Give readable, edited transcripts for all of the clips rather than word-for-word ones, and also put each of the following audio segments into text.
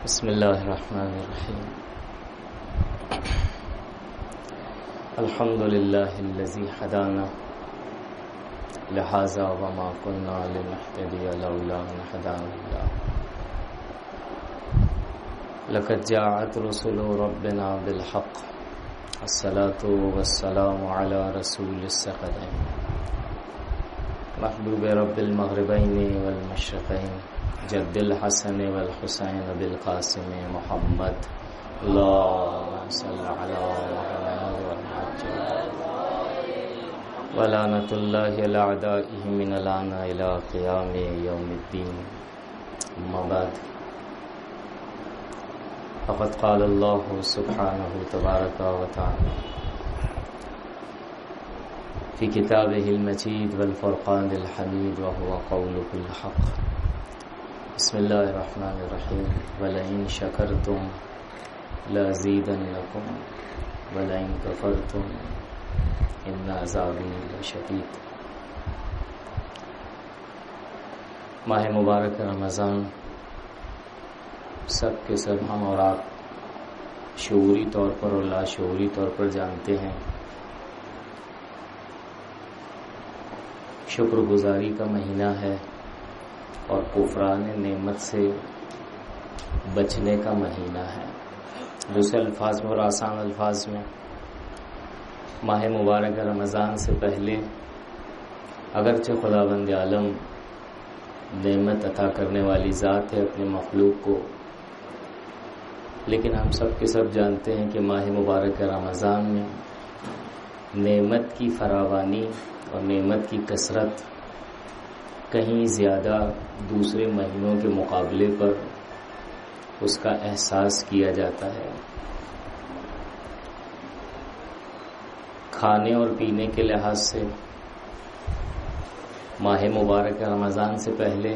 بسم اللہ الرحمن الرحیم الحمد للہ الذی ہدانا لہذا وما كنا لنهتدی لولا ان هدانا اللہ لقد جاءت رسل ربنا بالحق الصلاة والسلام علی رسول الثقلین محبوب رب المغربین والمشرقین جد الحسن والحسین بالقاسم محمد اللهم صل علی محمد ولعنۃ اللہ علی اعدائہ من الآن الی قیام یوم الدین اما بعد فقد قال اللہ سبحانہ تبارک و تعالی فی کتابہ المجید والفرقان الحمید وهو قولہ الحق بسم اللہ الرحمن الرحیم وَلَئِن شَكَرْتُمْ لَأَزِيدَنَّكُمْ وَلَئِن كَفَرْتُمْ إِنَّ عَذَابِي لَشَدِيدٌ۔ ماہ مبارک رمضان سب کے سب ہم اور آپ شعوری طور پر اور لاشعوری طور پر جانتے ہیں، شکر گزاری کا مہینہ ہے اور کفران نعمت سے بچنے کا مہینہ ہے۔ دوسرے الفاظ میں اور آسان الفاظ میں ماہ مبارک رمضان سے پہلے اگرچہ خداوند عالم نعمت عطا کرنے والی ذات ہے اپنے مخلوق کو، لیکن ہم سب کے سب جانتے ہیں کہ ماہ مبارک رمضان میں نعمت کی فراوانی اور نعمت کی کثرت کہیں زیادہ دوسرے مہینوں کے مقابلے پر اس کا احساس کیا جاتا ہے۔ کھانے اور پینے کے لحاظ سے ماہ مبارک رمضان سے پہلے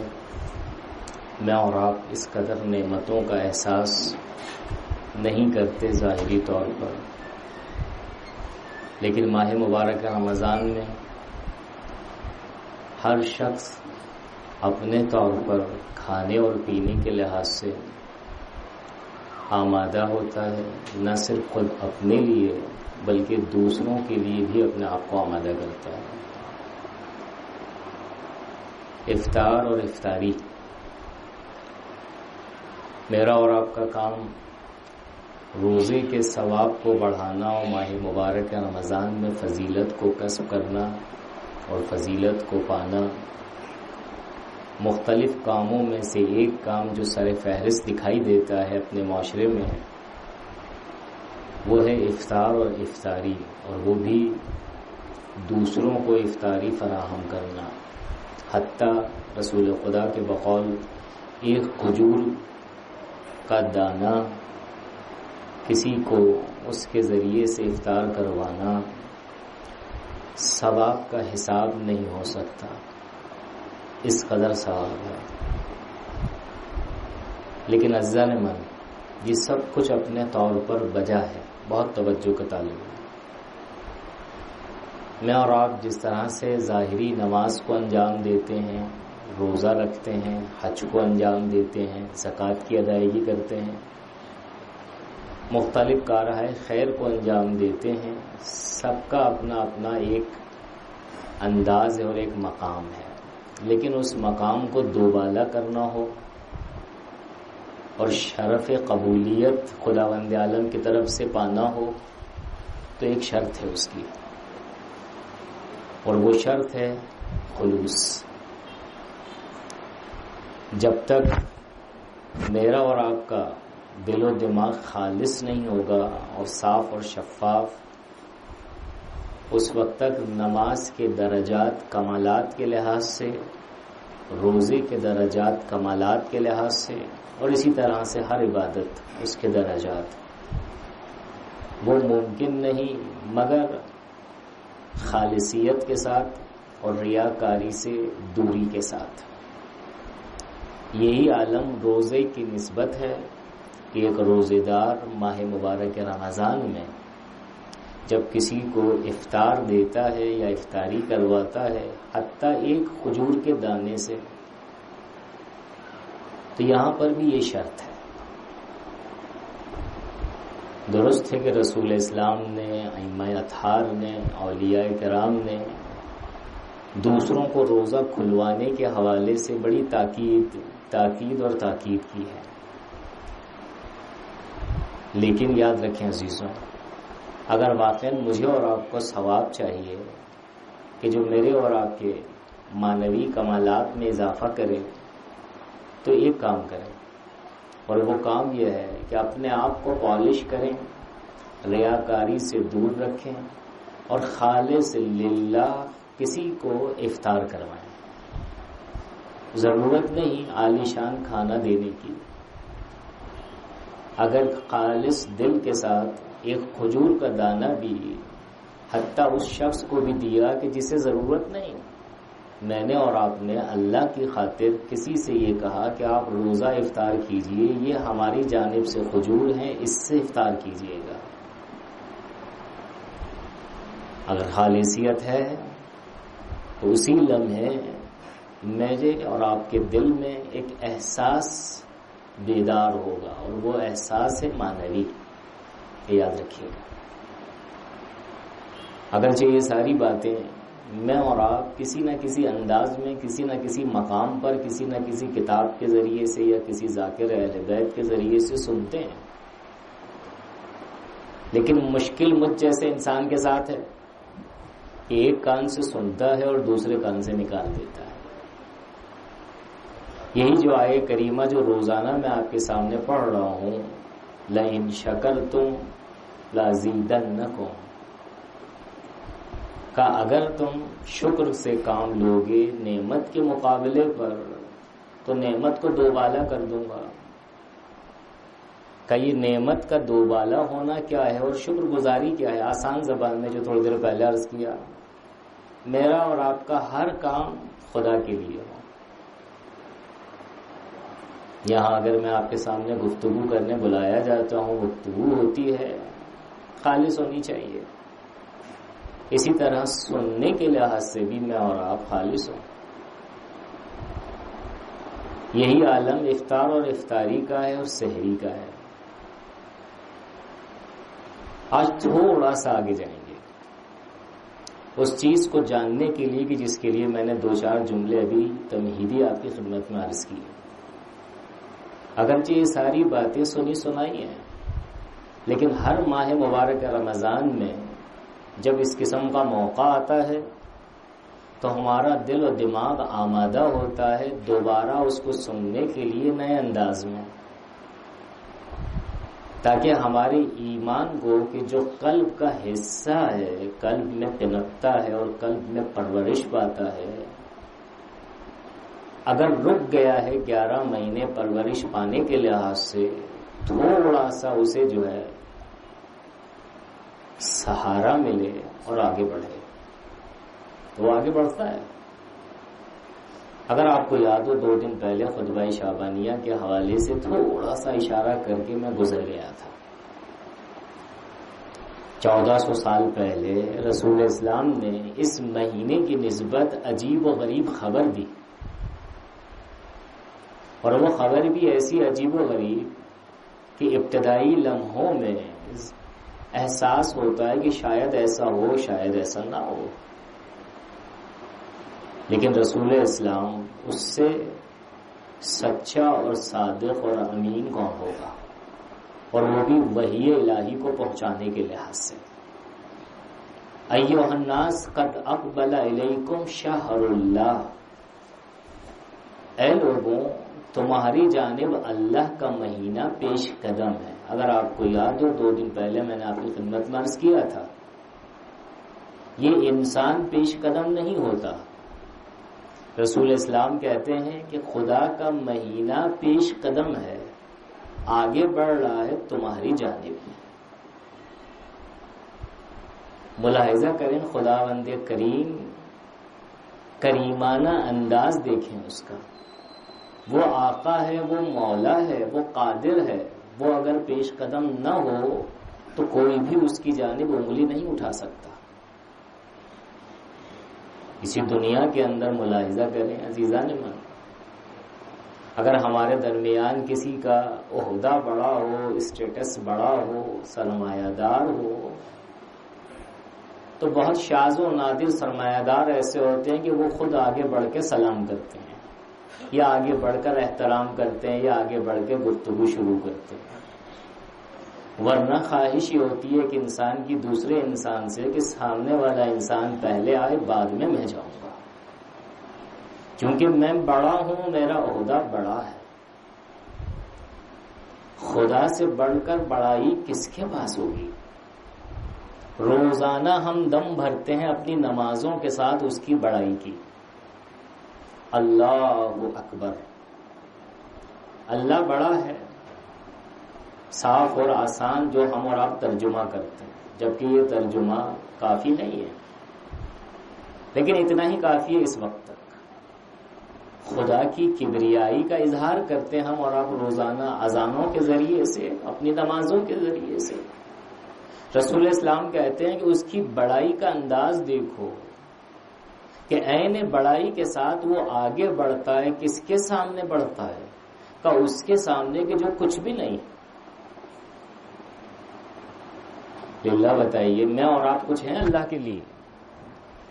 میں اور آپ اس قدر نعمتوں کا احساس نہیں کرتے ظاہری طور پر، لیکن ماہ مبارک رمضان میں ہر شخص اپنے طور پر کھانے اور پینے کے لحاظ سے آمادہ ہوتا ہے، نہ صرف خود اپنے لیے بلکہ دوسروں کے لیے بھی اپنے آپ کو آمادہ کرتا ہے۔ افطار اور افطاری میرا اور آپ کا کام روزے کے ثواب کو بڑھانا اور ماہ مبارک رمضان میں فضیلت کو کسب کرنا اور فضیلت کو پانا۔ مختلف کاموں میں سے ایک کام جو سر فہرست دکھائی دیتا ہے اپنے معاشرے میں وہ ہے افطار اور افطاری، اور وہ بھی دوسروں کو افطاری فراہم کرنا۔ حتیٰ رسول خدا کے بقول ایک کھجور کا دانہ کسی کو اس کے ذریعے سے افطار کروانا ثواب کا حساب نہیں ہو سکتا، اس قدر ثواب ہے۔ لیکن عزیزان من، یہ سب کچھ اپنے طور پر بجا ہے، بہت توجہ کا طالب ہے۔ میں اور آپ جس طرح سے ظاہری نماز کو انجام دیتے ہیں، روزہ رکھتے ہیں، حج کو انجام دیتے ہیں، زکوٰۃ کی ادائیگی کرتے ہیں، مختلف کارہائے خیر کو انجام دیتے ہیں، سب کا اپنا اپنا ایک انداز ہے اور ایک مقام ہے، لیکن اس مقام کو دوبالا کرنا ہو اور شرف قبولیت خداوند عالم کی طرف سے پانا ہو تو ایک شرط ہے اس کی، اور وہ شرط ہے خلوص۔ جب تک میرا اور آپ کا دل و دماغ خالص نہیں ہوگا اور صاف اور شفاف، اس وقت تک نماز کے درجات کمالات کے لحاظ سے، روزے کے درجات کمالات کے لحاظ سے، اور اسی طرح سے ہر عبادت اس کے درجات، وہ ممکن نہیں مگر خالصیت کے ساتھ اور ریاکاری سے دوری کے ساتھ۔ یہی عالم روزے کی نسبت ہے کہ ایک روزے دار ماہ مبارک رمضان میں جب کسی کو افطار دیتا ہے یا افطاری کرواتا ہے حتیٰ ایک کھجور کے دانے سے، تو یہاں پر بھی یہ شرط ہے درست ہے کہ رسول اسلام نے، ائمہ اطہار نے، اولیاء کرام نے دوسروں کو روزہ کھلوانے کے حوالے سے بڑی تاکید اور تاکید کی ہے، لیکن یاد رکھیں عزیزوں، اگر واقعا مجھے اور آپ کو ثواب چاہیے کہ جو میرے اور آپ کے معنوی کمالات میں اضافہ کرے تو ایک کام کریں، اور وہ کام یہ ہے کہ اپنے آپ کو پالش کریں، ریاکاری سے دور رکھیں اور خالص للہ کسی کو افطار کروائیں۔ ضرورت نہیں عالی شان کھانا دینے کی، اگر خالص دل کے ساتھ ایک کھجور کا دانہ بھی حتیٰ اس شخص کو بھی دیا کہ جسے ضرورت نہیں، میں نے اور آپ نے اللہ کی خاطر کسی سے یہ کہا کہ آپ روزہ افطار کیجئے، یہ ہماری جانب سے کھجور ہیں، اس سے افطار کیجئے گا۔ اگر خالصیت ہے تو اسی لمحے میرے اور آپ کے دل میں ایک احساس بیدار ہوگا، اور وہ احساس ہے معنوی، یاد رکھیے گا۔ اگرچہ یہ ساری باتیں میں اور آپ کسی نہ کسی انداز میں، کسی نہ کسی مقام پر، کسی نہ کسی کتاب کے ذریعے سے یا کسی ذاکر اہل بیت کے ذریعے سے سنتے ہیں، لیکن مشکل مجھ جیسے انسان کے ساتھ ہے کہ ایک کان سے سنتا ہے اور دوسرے کان سے نکال دیتا ہے۔ یہی جو آیے کریمہ جو روزانہ میں آپ کے سامنے پڑھ رہا ہوں، لَئِن شَكَرْتُمْ لَأَزِيدَنَّكُمْ، کہ اگر تم شکر سے کام لوگے نعمت کے مقابلے پر تو نعمت کو دوبالا کر دوں گا۔ کہ یہ نعمت کا دوبالا ہونا کیا ہے اور شکر گزاری کیا ہے؟ آسان زبان میں جو تھوڑی دیر پہلے عرض کیا، میرا اور آپ کا ہر کام خدا کے لیے ہو۔ یہاں اگر میں آپ کے سامنے گفتگو کرنے بلایا جاتا ہوں، گفتگو ہوتی ہے، خالص ہونی چاہیے۔ اسی طرح سننے کے لحاظ سے بھی میں اور آپ خالص ہوں۔ یہی عالم افطار اور افطاری کا ہے اور سحری کا ہے۔ آج تھوڑا سا آگے جائیں گے اس چیز کو جاننے کے لیے کہ جس کے لیے میں نے 2-4 جملے ابھی تمہیدی آپ کی خدمت میں عرض کی۔ اگرچہ یہ ساری باتیں سنی سنائی ہیں، لیکن ہر ماہ مبارک رمضان میں جب اس قسم کا موقع آتا ہے تو ہمارا دل و دماغ آمادہ ہوتا ہے دوبارہ اس کو سننے کے لیے نئے انداز میں، تاکہ ہمارے ایمان کو کہ جو قلب کا حصہ ہے، قلب میں پنپتا ہے اور قلب میں پرورش پاتا ہے، اگر رک گیا ہے 11 مہینے پرورش پانے کے لحاظ سے، تھوڑا سا اسے جو ہے سہارا ملے اور آگے بڑھے تو وہ آگے بڑھتا ہے۔ اگر آپ کو یاد ہو 2 دن پہلے خطبہ شعبانیہ کے حوالے سے تھوڑا سا اشارہ کر کے میں گزر گیا تھا۔ 1400 سال پہلے رسول اسلام نے اس مہینے کی نسبت عجیب و غریب خبر دی، اور وہ خبر بھی ایسی عجیب و غریب کہ ابتدائی لمحوں میں احساس ہوتا ہے کہ شاید ایسا ہو، شاید ایسا نہ ہو، لیکن رسول اسلام اس سے سچا اور صادق اور امین کون ہوگا، اور وہ بھی وحی الہی کو پہنچانے کے لحاظ سے۔ ایھا الناس قد اقبل الیکم شہر اللہ، اے لوگوں تمہاری جانب اللہ کا مہینہ پیش قدم ہے۔ اگر آپ کو یاد ہو 2 دن پہلے میں نے آپ کی خدمت میں عرض کیا تھا، یہ انسان پیش قدم نہیں ہوتا، رسول اسلام کہتے ہیں کہ خدا کا مہینہ پیش قدم ہے، آگے بڑھ رہا ہے تمہاری جانب میں۔ ملاحظہ کریں خداوند کریم، کریمانہ انداز دیکھیں اس کا، وہ آقا ہے، وہ مولا ہے، وہ قادر ہے، وہ اگر پیش قدم نہ ہو تو کوئی بھی اس کی جانب انگلی نہیں اٹھا سکتا۔ اسی دنیا کے اندر ملاحظہ کریں عزیزان من، اگر ہمارے درمیان کسی کا عہدہ بڑا ہو، اسٹیٹس بڑا ہو، سرمایہ دار ہو، تو بہت شاذ و نادر سرمایہ دار ایسے ہوتے ہیں کہ وہ خود آگے بڑھ کے سلام کرتے ہیں، یا آگے بڑھ کر احترام کرتے ہیں، یا آگے بڑھ کے گفتگو شروع کرتے ہیں. ورنہ خواہش یہ ہوتی ہے کہ انسان کی دوسرے انسان سے کہ سامنے والا انسان پہلے آئے، بعد میں جاؤں گا، کیونکہ میں بڑا ہوں، میرا عہدہ بڑا ہے. خدا سے بڑھ کر بڑائی کس کے پاس ہوگی؟ روزانہ ہم دم بھرتے ہیں اپنی نمازوں کے ساتھ اس کی بڑائی کی. اللہ اکبر، اللہ بڑا ہے، صاف اور آسان جو ہم اور آپ ترجمہ کرتے ہیں، جبکہ یہ ترجمہ کافی نہیں ہے، لیکن اتنا ہی کافی ہے اس وقت تک. خدا کی کبریائی کا اظہار کرتے ہیں ہم اور آپ روزانہ اذانوں کے ذریعے سے، اپنی نمازوں کے ذریعے سے. رسول اسلام کہتے ہیں کہ اس کی بڑائی کا انداز دیکھو کہ عین بڑائی کے ساتھ وہ آگے بڑھتا ہے. کس کے سامنے بڑھتا ہے؟ کہ اس کے سامنے کہ جو کچھ بھی نہیں. اللہ بتائیے، میں اور آپ کچھ ہیں اللہ کے لیے؟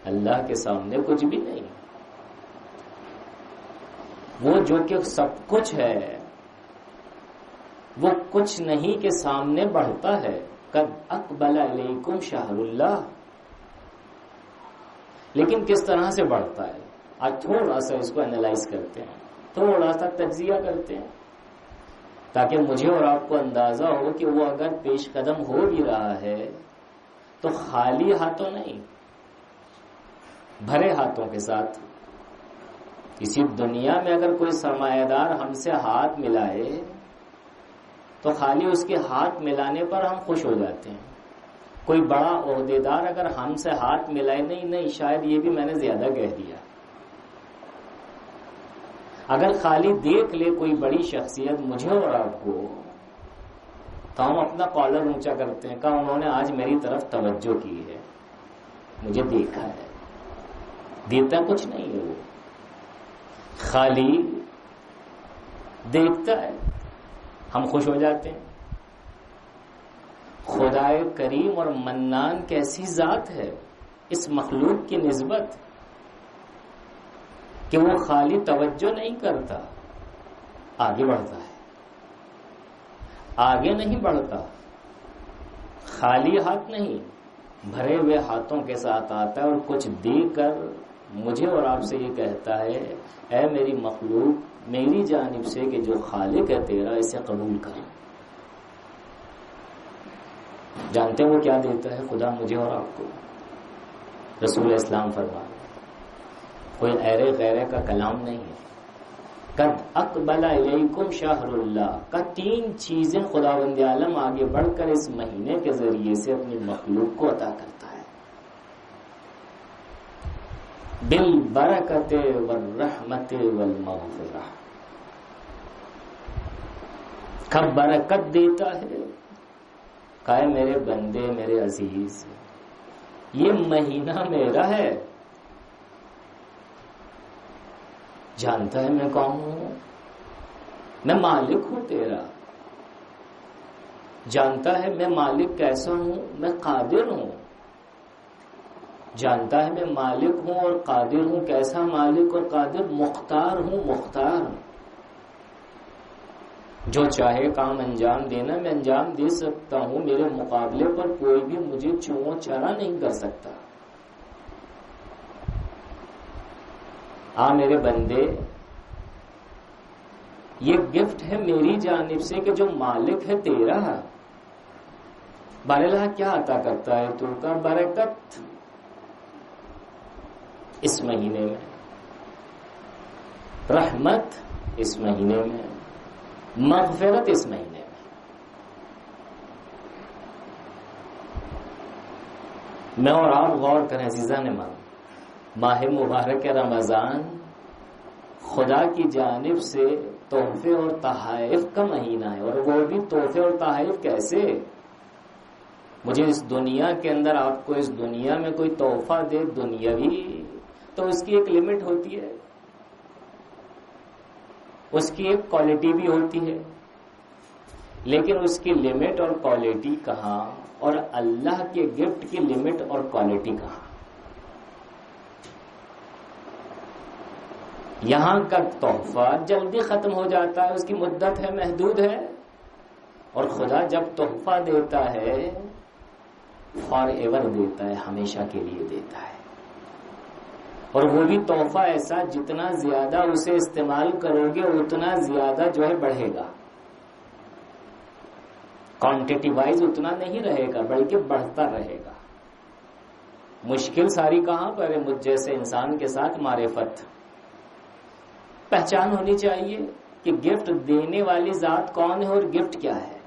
اللہ کے سامنے کچھ بھی نہیں. وہ جو کہ سب کچھ ہے، وہ کچھ نہیں کے سامنے بڑھتا ہے. قد اقبل علیکم شہر اللہ. لیکن کس طرح سے بڑھتا ہے؟ آج تھوڑا سا اس کو انالائز کرتے ہیں، تھوڑا سا تجزیہ کرتے ہیں، تاکہ مجھے اور آپ کو اندازہ ہو کہ وہ اگر پیش قدم ہو بھی رہا ہے تو خالی ہاتھوں نہیں، بھرے ہاتھوں کے ساتھ. اسی دنیا میں اگر کوئی سرمایہ دار ہم سے ہاتھ ملائے تو خالی اس کے ہاتھ ملانے پر ہم خوش ہو جاتے ہیں. کوئی بڑا عہدے دار اگر ہم سے ہاتھ ملائے، نہیں شاید یہ بھی میں نے زیادہ کہہ دیا، اگر خالی دیکھ لے کوئی بڑی شخصیت مجھے اور آپ کو، تو ہم اپنا کالر اونچا کرتے ہیں کہ انہوں نے آج میری طرف توجہ کی ہے، مجھے دیکھا ہے. دیتا کچھ نہیں ہے، وہ خالی دیکھتا ہے، ہم خوش ہو جاتے ہیں. خدائے کریم اور منان کیسی ذات ہے اس مخلوق کی نسبت کہ وہ خالی توجہ نہیں کرتا، آگے بڑھتا ہے. آگے نہیں بڑھتا، خالی ہاتھ نہیں، بھرے ہوئے ہاتھوں کے ساتھ آتا ہے اور کچھ دے کر مجھے اور آپ سے یہ کہتا ہے، اے میری مخلوق، میری جانب سے کہ جو خالق ہے تیرا، اسے قبول کر. جانتے ہیں وہ کیا دیتا ہے خدا مجھے اور آپ کو؟ رسول اسلام فرماتے کوئی ایرے غیرے کا کلام نہیں ہے. قد اقبل الیکم شہر اللہ کا 3 چیزیں خداوند عالم آگے بڑھ کر اس مہینے کے ذریعے سے اپنی مخلوق کو عطا کرتا ہے. بالبرکت والرحمت والمغفرہ. کب برکت دیتا ہے؟ کہے میرے بندے، میرے عزیز، یہ مہینہ میرا ہے. جانتا ہے میں کون ہوں؟ میں مالک ہوں تیرا. جانتا ہے میں مالک کیسا ہوں؟ میں قادر ہوں. جانتا ہے میں مالک ہوں اور قادر ہوں. کیسا مالک اور قادر؟ مختار ہوں، مختار. جو چاہے کام انجام دینا میں انجام دے سکتا ہوں. میرے مقابلے پر کوئی بھی مجھے چوں چرا نہیں کر سکتا. میرے بندے، یہ گفٹ ہے میری جانب سے کہ جو مالک ہے تیرا. باراللہ کیا عطا کرتا ہے تو کا؟ برکت اس مہینے میں، رحمت اس مہینے میں، مغفرت اس مہینے میں. میں اور آپ غور کریں عزیزان من، ماہ مبارک رمضان خدا کی جانب سے تحفے اور تحائف کا مہینہ ہے. اور وہ بھی تحفے اور تحائف کیسے؟ مجھے اس دنیا کے اندر، آپ کو اس دنیا میں کوئی تحفہ دے دنیاوی، تو اس کی ایک لمٹ ہوتی ہے. اس کی ایک کوالٹی بھی ہوتی ہے، لیکن اس کی لمٹ اور کوالٹی کہاں، اور اللہ کے گفٹ کی لمٹ اور کوالٹی کہاں؟ یہاں کا تحفہ جلدی ختم ہو جاتا ہے، اس کی مدت ہے، محدود ہے، اور خدا جب تحفہ دیتا ہے فار ایور دیتا ہے، ہمیشہ کے لیے دیتا ہے، اور وہ بھی تحفہ ایسا جتنا زیادہ اسے استعمال کرو گے اتنا زیادہ جو ہے بڑھے گا، کوانٹٹی وائز اتنا نہیں رہے گا بلکہ بڑھتا رہے گا۔ مشکل ساری کہاں پر ہے؟ مجھ جیسے انسان کے ساتھ معرفت، پہچان ہونی چاہیے کہ گفٹ دینے والی ذات کون ہے اور گفٹ کیا ہے۔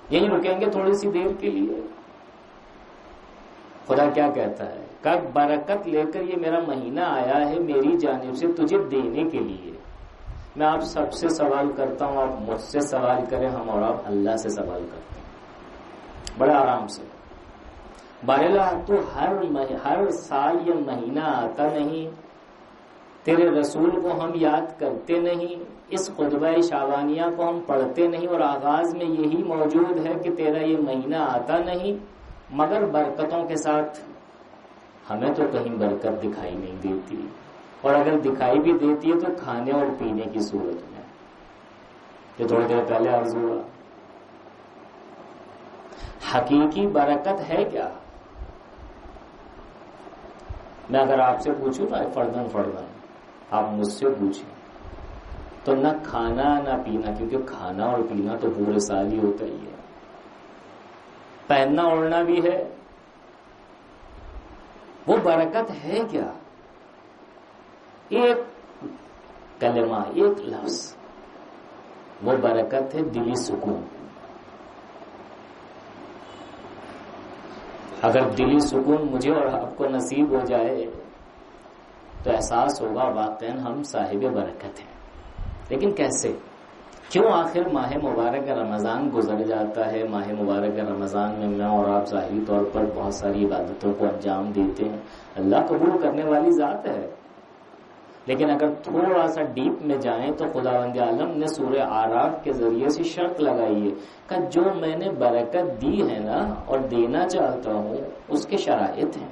یہی رکیں گے تھوڑی سی دیر کے لیے۔ خدا کیا کہتا ہے؟ کہ برکت لے کر یہ میرا مہینہ آیا ہے میری جانب سے تجھے دینے کے لیے۔ میں آپ سب سے سوال کرتا ہوں، آپ مجھ سے سوال کریں، ہم اور آپ اللہ سے سوال کرتے ہیں بڑے آرام سے۔ بارلا تو ہر سال یہ مہینہ آتا نہیں، تیرے رسول کو ہم یاد کرتے نہیں، اس خطبہ شعبانیہ کو ہم پڑھتے نہیں، اور آغاز میں یہی موجود ہے کہ تیرا یہ مہینہ آتا نہیں، مگر برکتوں کے ساتھ ہمیں تو کہیں برکت دکھائی نہیں دیتی، اور اگر دکھائی بھی دیتی ہے تو کھانے اور پینے کی صورت میں، جو تھوڑی دیر پہلے عرض ہوا۔ حقیقی برکت ہے کیا؟ میں اگر آپ سے پوچھوں نا فردن آپ مجھ سے پوچھیں تو نہ کھانا نہ پینا، کیونکہ کھانا اور پینا تو پورے سال ہی ہوتا ہی ہے، پہننا اوڑھنا بھی ہے، وہ برکت ہے کیا؟ ایک کلمہ، ایک لفظ، وہ برکت ہے دلی سکون۔ اگر دلی سکون مجھے اور آپ کو نصیب ہو جائے تو احساس ہوگا واقعاً ہم صاحب برکت ہیں۔ لیکن کیسے؟ کیوں آخر ماہ مبارک رمضان گزر جاتا ہے، ماہ مبارک رمضان میں میں اور آپ ظاہری طور پر بہت ساری عبادتوں کو انجام دیتے ہیں، اللہ قبول کرنے والی ذات ہے، لیکن اگر تھوڑا سا ڈیپ میں جائیں تو خداوند عالم نے سورہ اعراف کے ذریعے سے شرط لگائی ہے کہ جو میں نے برکت دی ہے نا اور دینا چاہتا ہوں اس کے شرائط ہیں،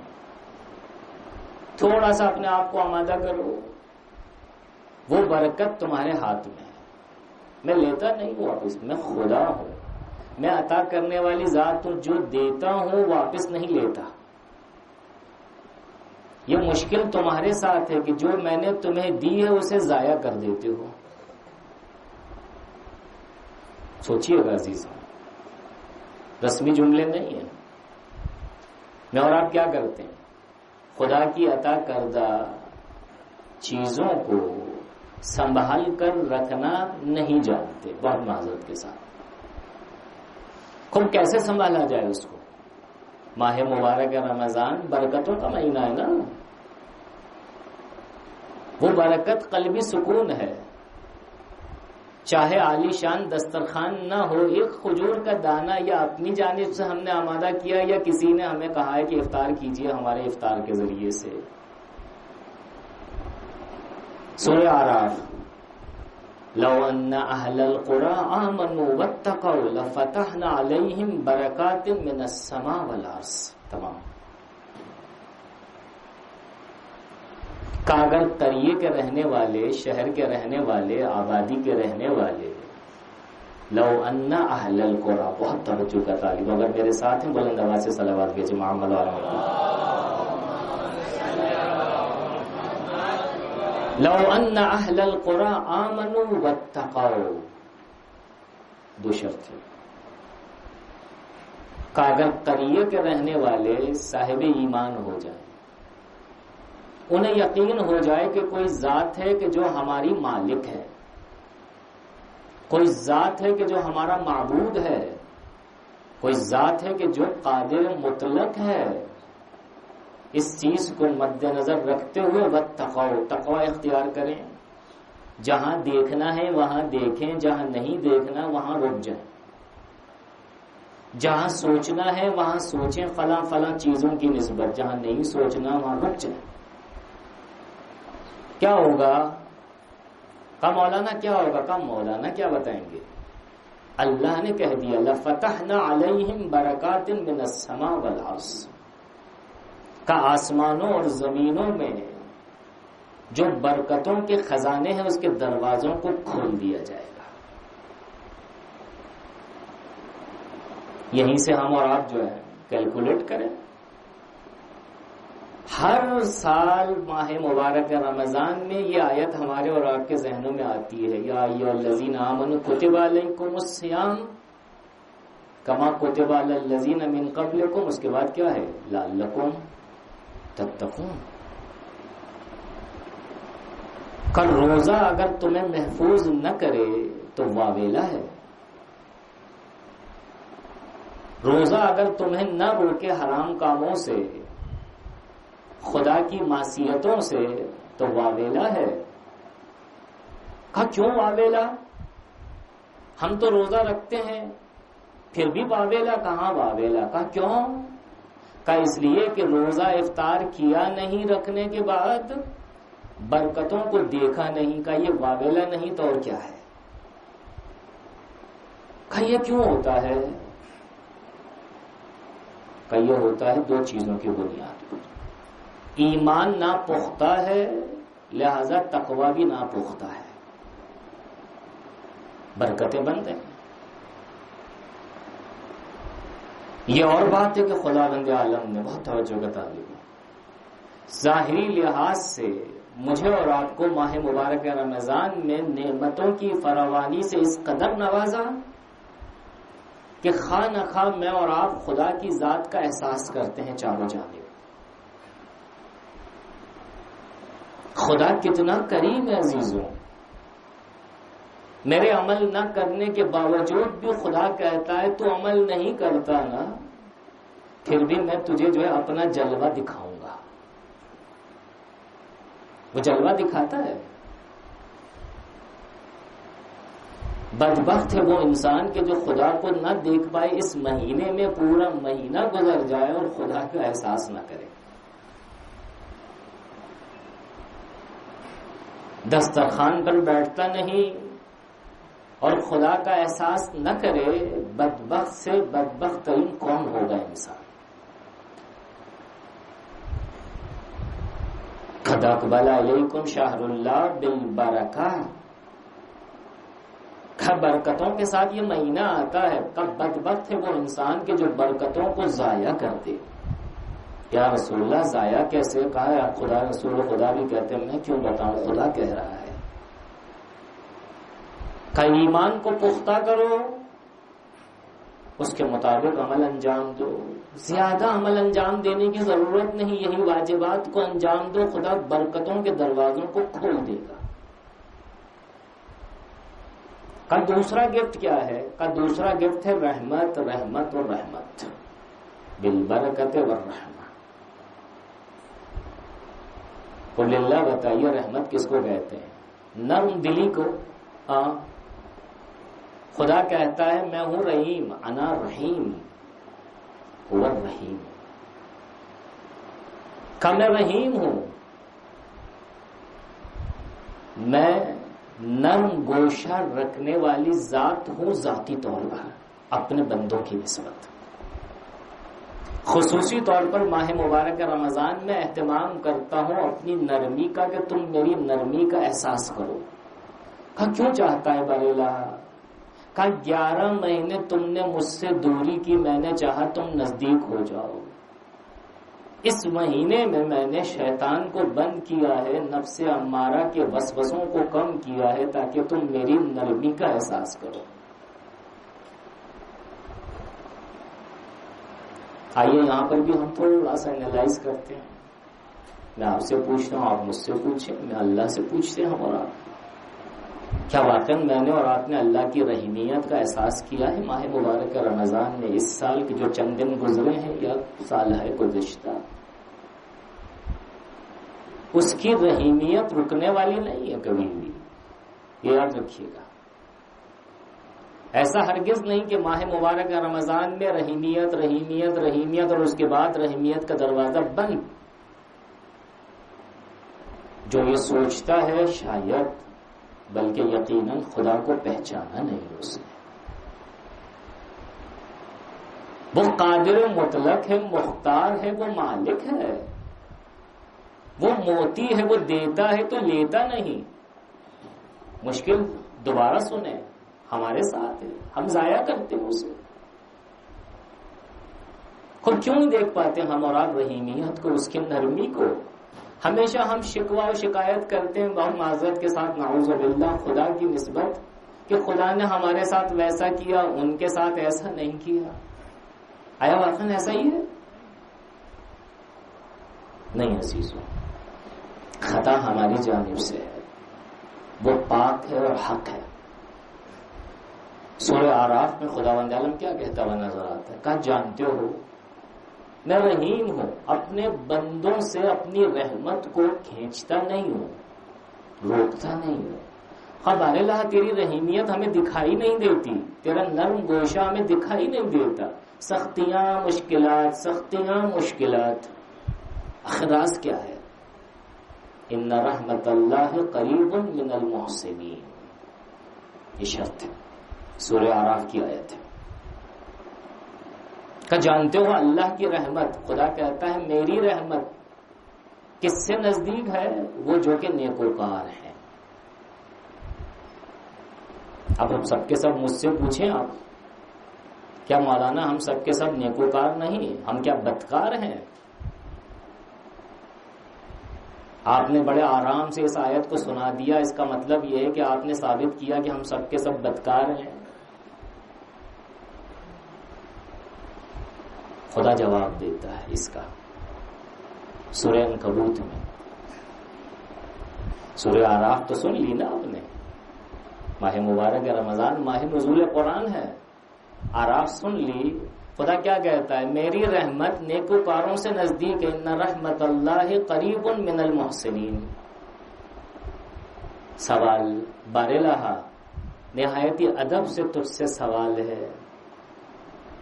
تھوڑا سا اپنے آپ کو آمادہ کرو، وہ برکت تمہارے ہاتھ میں ہے، میں لیتا نہیں ہوں واپس، میں خدا ہوں، میں عطا کرنے والی ذات ہوں، جو دیتا ہوں واپس نہیں لیتا۔ یہ مشکل تمہارے ساتھ ہے کہ جو میں نے تمہیں دی ہے اسے ضائع کر دیتے ہو۔ سوچیے گا عزیزاں، رسمی جملے نہیں ہیں۔ میں اور آپ کیا کرتے ہیں؟ خدا کی عطا کردہ چیزوں کو سنبھال کر رکھنا نہیں جانتے، بہت معذرت کے ساتھ۔ خوب کیسے سنبھالا جائے اس کو؟ ماہ مبارک رمضان برکتوں کا مہینہ ہے نا، وہ برکت قلبی سکون ہے، چاہے عالی شان دسترخوان نہ ہو، ایک کھجور کا دانہ یا اپنی جانب سے ہم نے آمادہ کیا یا کسی نے ہمیں کہا ہے کہ افطار کیجئے ہمارے افطار کے ذریعے سے۔ سورہ اعراف، لو ان اہل القری آمنوا واتقوا لفتحنا علیہم برکات من السماء والارض، تمام۔ کاغر قریے کے رہنے والے، شہر کے رہنے والے، آبادی کے رہنے والے، لو ان اہل القری، بہت توجہ کا طالب، اگر میرے ساتھ ہیں بلند آواز سے صلوات بھیجیں محمد علیہ، لو ان اہل القری آمنوا واتقوا، دو شرط ہے، کاغر قریے کے رہنے والے صاحب ایمان ہو جائیں، انہیں یقین ہو جائے کہ کوئی ذات ہے کہ جو ہماری مالک ہے، کوئی ذات ہے کہ جو ہمارا معبود ہے، کوئی ذات ہے کہ جو قادر مطلق ہے، اس چیز کو مد نظر رکھتے ہوئے واتقوا، تقوی اختیار کریں، جہاں دیکھنا ہے وہاں دیکھیں، جہاں نہیں دیکھنا وہاں رک جائیں، جہاں سوچنا ہے وہاں سوچیں فلاں فلاں چیزوں کی نسبت، جہاں نہیں سوچنا وہاں رک جائیں۔ کیا ہوگا؟ کہا مولانا کیا ہوگا؟ کہا مولانا کیا بتائیں گے؟ اللہ نے کہہ دیا لَفَتَحْنَا عَلَيْهِمْ بَرَكَاتٍ مِّنَ السَّمَاءِ وَالْأَرْضِ، کہ آسمانوں اور زمینوں میں جو برکتوں کے خزانے ہیں اس کے دروازوں کو کھول دیا جائے گا۔ یہیں سے ہم اور آپ جو ہے کیلکولیٹ کریں، ہر سال ماہ مبارک رمضان میں یہ آیت ہمارے اور آپ کے ذہنوں میں آتی ہے، یا ایھا الذین آمنوا کتب علیکم الصیام کما کتب علی الذین من قبلکم، اس کے بعد کیا ہے؟ لعلکم تتقون۔ کل روزہ اگر تمہیں محفوظ نہ کرے تو واویلا ہے، روزہ اگر تمہیں نہ روکے حرام کاموں سے، خدا کی معصیتوں سے، تو واویلا ہے۔ کہا کیوں واویلا؟ ہم تو روزہ رکھتے ہیں پھر بھی واویلا؟ کہاں واویلا؟ کہا کیوں؟ کہا اس لیے کہ روزہ افطار کیا نہیں رکھنے کے بعد برکتوں کو دیکھا نہیں۔ کہا یہ واویلا نہیں تو اور کیا ہے؟ کہا یہ کیوں ہوتا ہے؟ کہا یہ ہوتا ہے دو چیزوں کی بنیاد پر، ایمان ناپختہ ہے لہذا تقوی بھی ناپختہ ہے، برکتیں بند ہیں۔ یہ اور بات ہے کہ خداوند عالم نے بہت توجہ کا طالب ہے، ظاہری لحاظ سے مجھے اور آپ کو ماہ مبارک رمضان میں نعمتوں کی فراوانی سے اس قدر نوازا کہ خواہ نخواہ میں اور آپ خدا کی ذات کا احساس کرتے ہیں چاروں جانب۔ خدا کتنا کریم ہے عزیزوں، میرے عمل نہ کرنے کے باوجود بھی خدا کہتا ہے تو عمل نہیں کرتا نا، پھر بھی میں تجھے جو ہے اپنا جلوہ دکھاؤں گا۔ وہ جلوہ دکھاتا ہے۔ بدبخت ہے وہ انسان کہ جو خدا کو نہ دیکھ پائے، اس مہینے میں پورا مہینہ گزر جائے اور خدا کا احساس نہ کرے، دسترخوان پر بیٹھتا نہیں اور خدا کا احساس نہ کرے۔ بدبخت سے بدبخت ترین کون ہوگا انسان؟ قد اقبل علیکم شہر اللہ بالبرکہ، برکتوں کے ساتھ یہ مہینہ آتا ہے۔ کب بدبخت ہے وہ انسان کے جو برکتوں کو ضائع کر دے۔ یا رسول اللہ ضائع کیسے؟ کہا ہے خدا رسول خدا بھی کہتے ہیں، میں کیوں بتاؤں، خدا کہہ رہا ہے۔ کہ ایمان کو پختہ کرو، اس کے مطابق عمل انجام دو، زیادہ عمل انجام دینے کی ضرورت نہیں، یہی واجبات کو انجام دو، خدا برکتوں کے دروازوں کو کھول دے گا۔ کا دوسرا گفٹ کیا ہے؟ کا دوسرا گفٹ ہے رحمت، رحمت اور رحمت، بالبرکت والرحمہ۔ قل اللہ، بتائیے رحمت کس کو کہتے ہیں؟ نرم دلی کو۔ خدا کہتا ہے میں ہوں رحیم، انا رحیم هو الرحیم، کہ میں رحیم ہوں، میں نرم گوشہ رکھنے والی ذات ہوں ذاتی طور پر اپنے بندوں کی نسبت۔ خصوصی طور پر ماہ مبارک رمضان میں اہتمام کرتا ہوں اپنی نرمی کا کہ تم میری نرمی کا احساس کرو۔ کہا کیوں چاہتا ہے بریلا؟ کہا 11 مہینے تم نے مجھ سے دوری کی، میں نے چاہا تم نزدیک ہو جاؤ۔ اس مہینے میں نے شیطان کو بند کیا ہے، نفس امارہ کے وسوسوں کو کم کیا ہے تاکہ تم میری نرمی کا احساس کرو۔ آئیے یہاں پر بھی ہم تھوڑا سا انالائز کرتے ہیں۔ میں آپ سے پوچھتا ہوں، آپ مجھ سے پوچھیں، میں اللہ سے پوچھتے ہیں، اور آپ کیا واقعا میں نے اور آپ نے اللہ کی رحیمیت کا احساس کیا ہے ماہ مبارک رمضان میں؟ اس سال کے جو چند دن گزرے ہیں یا سال ہے گزشتہ، اس کی رحیمیت رکنے والی نہیں ہے کبھی بھی، یہ یاد رکھیے گا۔ ایسا ہرگز نہیں کہ ماہ مبارک رمضان میں رحیمیت رحیمیت رحیمیت اور اس کے بعد رحیمیت کا دروازہ بند۔ جو یہ سوچتا ہے شاید بلکہ یقیناً خدا کو پہچانا نہیں اس نے. وہ قادر مطلق ہے، مختار ہے، وہ مالک ہے، وہ موتی ہے، وہ دیتا ہے تو لیتا نہیں. مشکل دوبارہ سنیں، ہمارے ساتھ ہے، ہم ضائع کرتے ہیں اسے. خود کیوں نہیں دیکھ پاتے ہم اور آپ رحیمیت کو، اس کی نرمی کو؟ ہمیشہ ہم شکوہ و شکایت کرتے ہیں بہت معذرت کے ساتھ، نعوذ باللہ، خدا کی نسبت کہ خدا نے ہمارے ساتھ ویسا کیا، ان کے ساتھ ایسا نہیں کیا. آیا واقعا ایسا ہی ہے؟ نہیں عزیزوں، خطا ہماری جانب سے ہے، وہ پاک ہے اور حق ہے. سورہ اعراف میں خداوند عالم کیا کہتا ہوا نظر آتا ہے؟ کہا جانتے ہو میں رحیم ہوں، اپنے بندوں سے اپنی رحمت کو کھینچتا نہیں ہوں، روکتا نہیں ہوں. خبر اللہ تیری رحیمیت ہمیں دکھائی نہیں دیتی، تیرا نرم گوشہ ہمیں دکھائی نہیں دیتا. سختیاں مشکلات، سختیاں مشکلات، اخراج کیا ہے؟ ان رحمت اللہ قریب من المحسنین، یہ شرط ہے، سورہ اعراف کی آیت ہے. کہ جانتے ہو اللہ کی رحمت، خدا کہتا ہے میری رحمت کس سے نزدیک ہے؟ وہ جو کہ نیکوکار ہیں. اب ہم سب کے سب مجھ سے پوچھیں آپ، کیا مولانا ہم سب کے سب نیکوکار نہیں؟ ہم کیا بدکار ہیں؟ آپ نے بڑے آرام سے اس آیت کو سنا دیا، اس کا مطلب یہ ہے کہ آپ نے ثابت کیا کہ ہم سب کے سب بدکار ہیں. خدا جواب دیتا ہے اس کا سورہ عنکبوت میں. سورہ اعراف تو سن لی نا آپ نے، ماہ مبارک رمضان ماہ نزول قرآن ہے. اعراف سن لی، خدا کیا کہتا ہے؟ میری رحمت نیکوکاروں سے نزدیک ہے. ان رحمت اللہ قریب من المحسنین. سوال بارلہا نہایت ادب سے تجھ سے سوال ہے،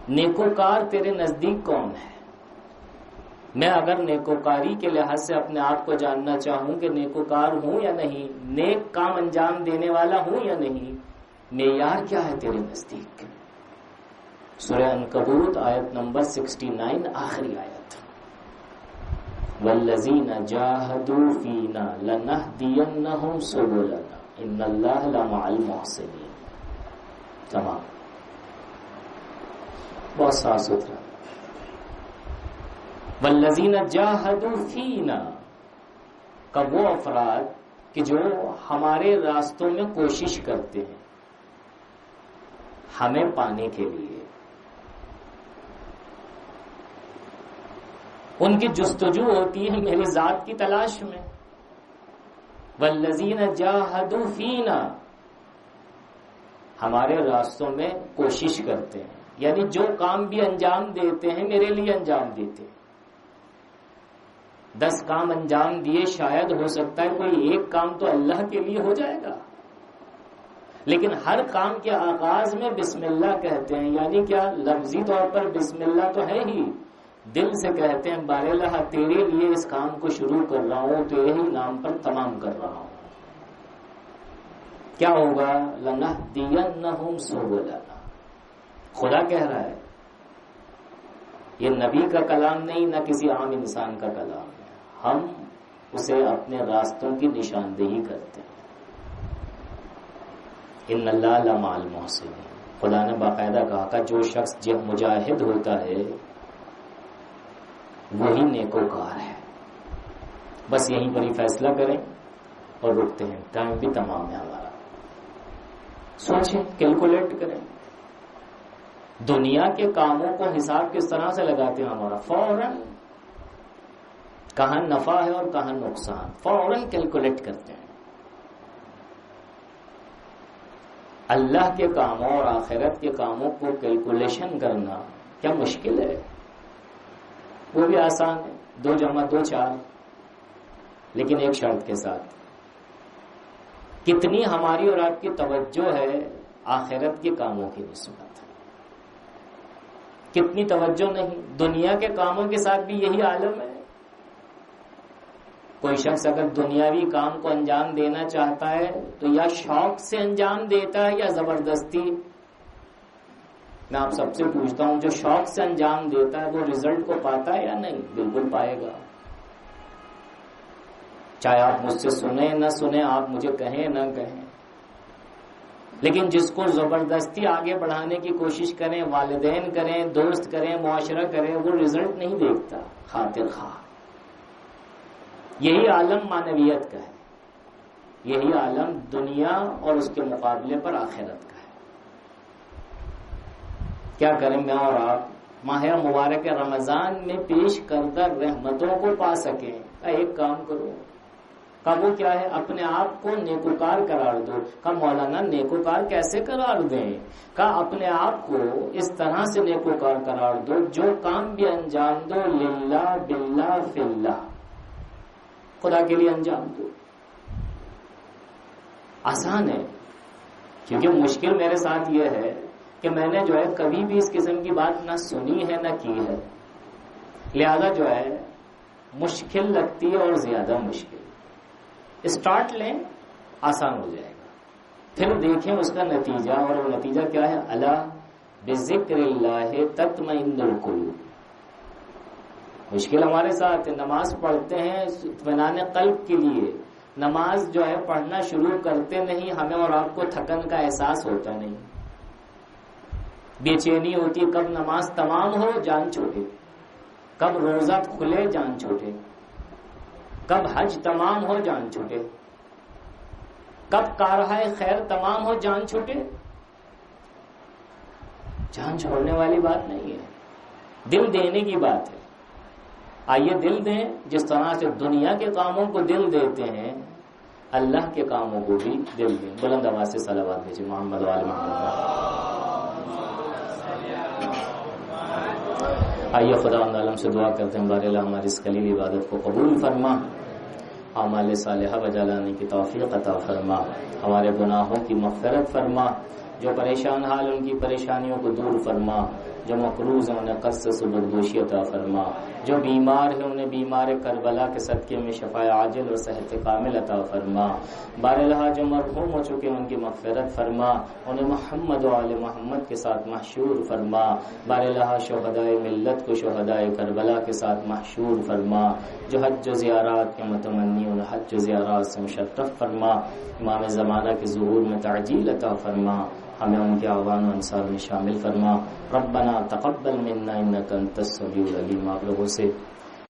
نیکوکار تیرے نزدیک کون ہے؟ میں اگر نیکوکاری کے لحاظ سے اپنے آپ کو جاننا چاہوں کہ نیکوکار ہوں یا نہیں، نیک کام انجام دینے والا ہوں یا نہیں، معیار کیا ہے تیرے نزدیک؟ سورہ عنکبوت آیت نمبر 69 آخری آیت. والذین جاہدوا فینا لنہدینہم سبلنا ان اللہ لمع المحسنین. تمام، بہت صاف ستھرا. والذین جاہدوا فینا کا وہ افراد کہ جو ہمارے راستوں میں کوشش کرتے ہیں ہمیں پانے کے لیے، ان کی جستجو ہوتی ہے میری ذات کی تلاش میں. والذین جاہدوا فینا، ہمارے راستوں میں کوشش کرتے ہیں، یعنی جو کام بھی انجام دیتے ہیں میرے لیے انجام دیتے ہیں. 10 کام انجام دیے، شاید ہو سکتا ہے کوئی ایک کام تو اللہ کے لیے ہو جائے گا، لیکن ہر کام کے آغاز میں بسم اللہ کہتے ہیں. یعنی کیا؟ لفظی طور پر بسم اللہ تو ہے ہی، دل سے کہتے ہیں بارے اللہ تیرے لیے اس کام کو شروع کر رہا ہوں، تیرے ہی نام پر تمام کر رہا ہوں. کیا ہوگا؟ لنہدینہم سبلنا. خدا کہہ رہا ہے، یہ نبی کا کلام نہیں، نہ کسی عام انسان کا کلام ہے. ہم اسے اپنے راستوں کی نشاندہی کرتے ہیں. ان اللہ لمع المحسنین. خدا نے باقاعدہ کہا کہ جو شخص جب مجاہد ہوتا ہے وہی نیکوکار ہے. بس یہیں پر ہی فیصلہ کریں اور رکتے ہیں، ٹائم بھی تمام ہے ہمارا. سوچیں، کیلکولیٹ کریں، دنیا کے کاموں کو حساب کس طرح سے لگاتے ہیں ہمارا. فوراً کہاں نفع ہے اور کہاں نقصان، فوراً کیلکولیٹ کرتے ہیں. اللہ کے کاموں اور آخرت کے کاموں کو کیلکولیشن کرنا کیا مشکل ہے؟ وہ بھی آسان ہے، 2 + 2 4، لیکن ایک شرط کے ساتھ. کتنی ہماری اور آپ کی توجہ ہے آخرت کے کاموں کی نسبت؟ کتنی توجہ نہیں؟ دنیا کے کاموں کے ساتھ بھی یہی عالم ہے. کوئی شخص اگر دنیاوی کام کو انجام دینا چاہتا ہے تو یا شوق سے انجام دیتا ہے یا زبردستی. میں آپ سب سے پوچھتا ہوں جو شوق سے انجام دیتا ہے وہ رزلٹ کو پاتا ہے یا نہیں؟ بالکل پائے گا. چاہے آپ مجھ سے سنیں نہ سنیں، آپ مجھے کہیں نہ کہیں. لیکن جس کو زبردستی آگے بڑھانے کی کوشش کریں، والدین کریں، دوست کریں، معاشرہ کریں، وہ رزلٹ نہیں دیکھتا، خاطر خواہ. یہی عالم معنویت کا ہے، یہی عالم دنیا اور اس کے مقابلے پر آخرت کا ہے. کیا کریں میں اور آپ ماہ مبارک رمضان میں پیش کردہ رحمتوں کو پا سکیں؟ ایک کام کرو. کا وہ کیا ہے؟ اپنے آپ کو نیکوکار قرار دو. کا مولانا نیکوکار کیسے قرار دیں؟ کا اپنے آپ کو اس طرح سے نیکوکار قرار دو جو کام بھی انجام دو للہ باللہ فی اللہ، خدا کے لیے انجام دو. آسان ہے، کیونکہ مشکل میرے ساتھ یہ ہے کہ میں نے جو ہے کبھی بھی اس قسم کی بات نہ سنی ہے نہ کی ہے، لہذا جو ہے مشکل لگتی ہے اور زیادہ مشکل. اسٹارٹ لیں، آسان ہو جائے گا، پھر دیکھیں اس کا نتیجہ. اور وہ نتیجہ کیا ہے؟ الا بذکر اللہ تطمئن القلوب. مشکل ہمارے ساتھ نماز پڑھتے ہیں اطمینان قلب کے لیے. نماز جو ہے پڑھنا شروع کرتے نہیں، ہمیں اور آپ کو تھکن کا احساس ہوتا نہیں، بے چینی ہوتی ہے کب نماز تمام ہو جان چھوٹے، کب روزہ کھلے جان چھوٹے، کب حج تمام ہو جان چھوٹے، کب کارہائے خیر تمام ہو جان چھوٹے. جان چھوڑنے والی بات نہیں ہے، دل دینے کی بات ہے. آئیے دل دیں، جس طرح سے دنیا کے کاموں کو دل دیتے ہیں اللہ کے کاموں کو بھی دل دیں. بلند آواز سے صلوات بھیجیں محمد وآل محمد. آئیے خدا عالم سے دعا کرتے ہیں بار اللہ ہماری اس قلیل عبادت کو قبول فرما، اعمال صالحہ بجا لانے کی توفیق عطا فرما، ہمارے گناہوں کی مغفرت فرما، جو پریشان حال ان کی پریشانیوں کو دور فرما، جو مقروض ہیں انہیں قصص و بدگوشی عطا فرما، جو بیمار ہیں انہیں بیمار کربلا کے صدقے میں شفاء عاجل اور صحت کامل عطا فرما. بارالہ جو مرحوم ہو چکے ہیں ان کی مغفرت فرما، انہیں محمد و آل محمد کے ساتھ محشور فرما. بارالہ شہدائے ملت کو شہدائے کربلا کے ساتھ محشور فرما. جو حج و زیارات کے متمنی انہیں حج و زیارات سے مشرف فرما. امام زمانہ کے ظہور میں تعجیل عطا فرما، ہمیں ان کے اعوان و انصار میں شامل فرما. ربنا تقبل منا انک انت السمیع العلیم. آپ لوگوں سے